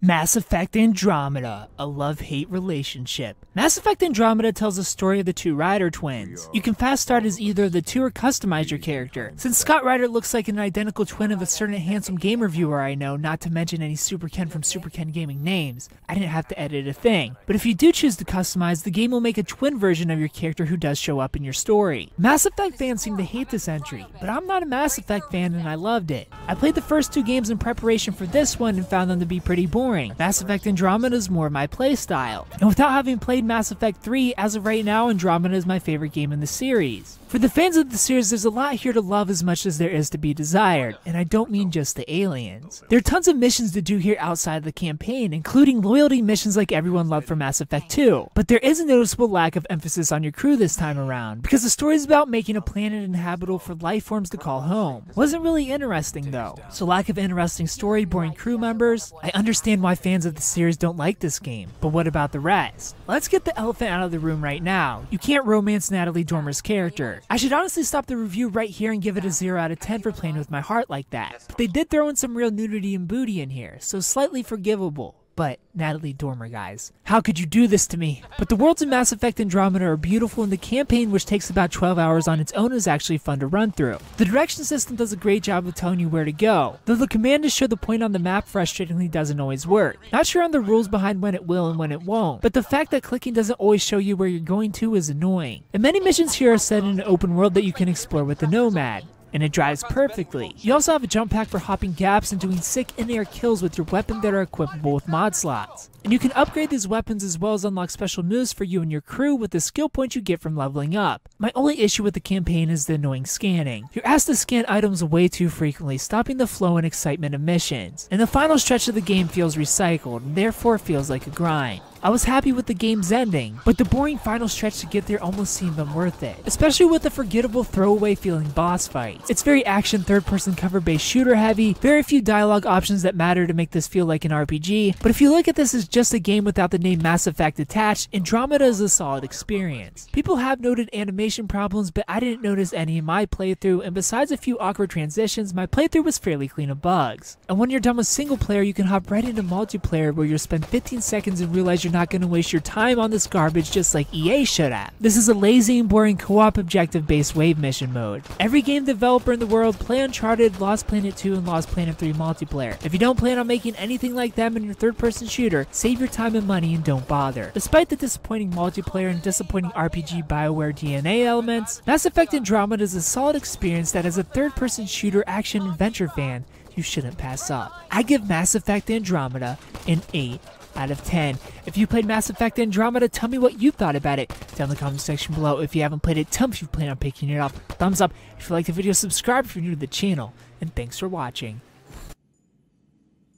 Mass Effect Andromeda, a love-hate relationship. Mass Effect Andromeda tells the story of the two Ryder twins. You can fast start as either of the two or customize your character. Since Scott Ryder looks like an identical twin of a certain handsome game reviewer I know, not to mention any Superken from Superken Gaming names, I didn't have to edit a thing. But if you do choose to customize, the game will make a twin version of your character who does show up in your story. Mass Effect fans seem to hate this entry, but I'm not a Mass Effect fan and I loved it. I played the first two games in preparation for this one and found them to be pretty boring. Mass Effect Andromeda is more my playstyle. And without having played Mass Effect 3, as of right now, Andromeda is my favorite game in the series. For the fans of the series, there's a lot here to love as much as there is to be desired, and I don't mean just the aliens. There are tons of missions to do here outside of the campaign, including loyalty missions like everyone loved from Mass Effect 2. But there is a noticeable lack of emphasis on your crew this time around, because the story is about making a planet inhabitable for life forms to call home. Wasn't really interesting though. So lack of interesting story, boring crew members. I understand why fans of the series don't like this game, but what about the rest? Let's get the elephant out of the room right now. You can't romance Natalie Dormer's character. I should honestly stop the review right here and give it a 0 out of 10 for playing with my heart like that. But they did throw in some real nudity and booty in here, so slightly forgivable. But Natalie Dormer, guys, how could you do this to me? But the worlds in Mass Effect Andromeda are beautiful, and the campaign, which takes about 12 hours on its own, is actually fun to run through. The direction system does a great job of telling you where to go, though the command to show the point on the map frustratingly doesn't always work. Not sure on the rules behind when it will and when it won't, but the fact that clicking doesn't always show you where you're going to is annoying. And many missions here are set in an open world that you can explore with the Nomad, and it drives perfectly. You also have a jump pack for hopping gaps and doing sick in-air kills with your weapon that are equipable with mod slots. And you can upgrade these weapons as well as unlock special moves for you and your crew with the skill points you get from leveling up. My only issue with the campaign is the annoying scanning. You're asked to scan items way too frequently, stopping the flow and excitement of missions. And the final stretch of the game feels recycled, and therefore feels like a grind. I was happy with the game's ending, but the boring final stretch to get there almost seemed unworth it, especially with the forgettable throwaway feeling boss fights. It's very action third-person cover-based shooter heavy, very few dialogue options that matter to make this feel like an RPG, but if you look at this as just a game without the name Mass Effect attached, Andromeda is a solid experience. People have noted animation problems, but I didn't notice any in my playthrough, and besides a few awkward transitions, my playthrough was fairly clean of bugs. And when you're done with single player, you can hop right into multiplayer where you'll spend 15 seconds and realize you're not going to waste your time on this garbage just like EA should have. This is a lazy and boring co-op objective-based wave mission mode. Every game developer in the world, play Uncharted, Lost Planet 2, and Lost Planet 3 multiplayer. If you don't plan on making anything like them in your third-person shooter, save your time and money and don't bother. Despite the disappointing multiplayer and disappointing RPG BioWare DNA elements, Mass Effect Andromeda is a solid experience that as a third-person shooter action adventure fan, you shouldn't pass up. I give Mass Effect Andromeda an 8 out of 10. If you played Mass Effect Andromeda, tell me what you thought about it down in the comment section below. If you haven't played it, tell me if you plan on picking it up. Thumbs up if you like the video, subscribe if you're new to the channel, and thanks for watching.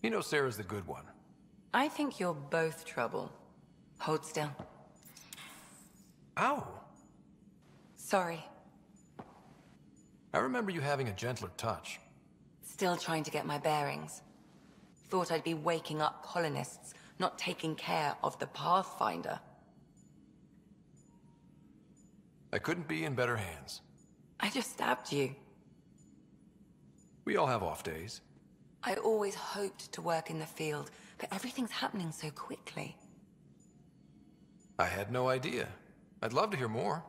You know Sarah's the good one. I think you're both trouble. Hold still. Ow! Sorry. I remember you having a gentler touch. Still trying to get my bearings. Thought I'd be waking up colonists, not taking care of the Pathfinder. I couldn't be in better hands. I just stabbed you. We all have off days. I always hoped to work in the field, but everything's happening so quickly. I had no idea. I'd love to hear more.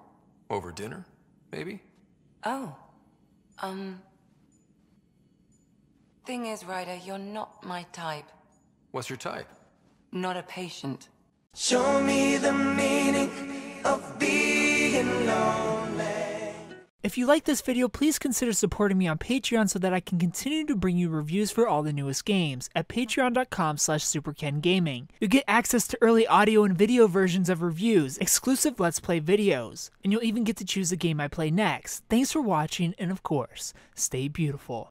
Over dinner, maybe? Oh. Thing is, Ryder, you're not my type. What's your type? Not a patient. Show me the meaning of being lonely. If you like this video, please consider supporting me on Patreon so that I can continue to bring you reviews for all the newest games at patreon.com/superkengaming. You'll get access to early audio and video versions of reviews, exclusive Let's Play videos, and you'll even get to choose the game I play next. Thanks for watching, and of course, stay beautiful.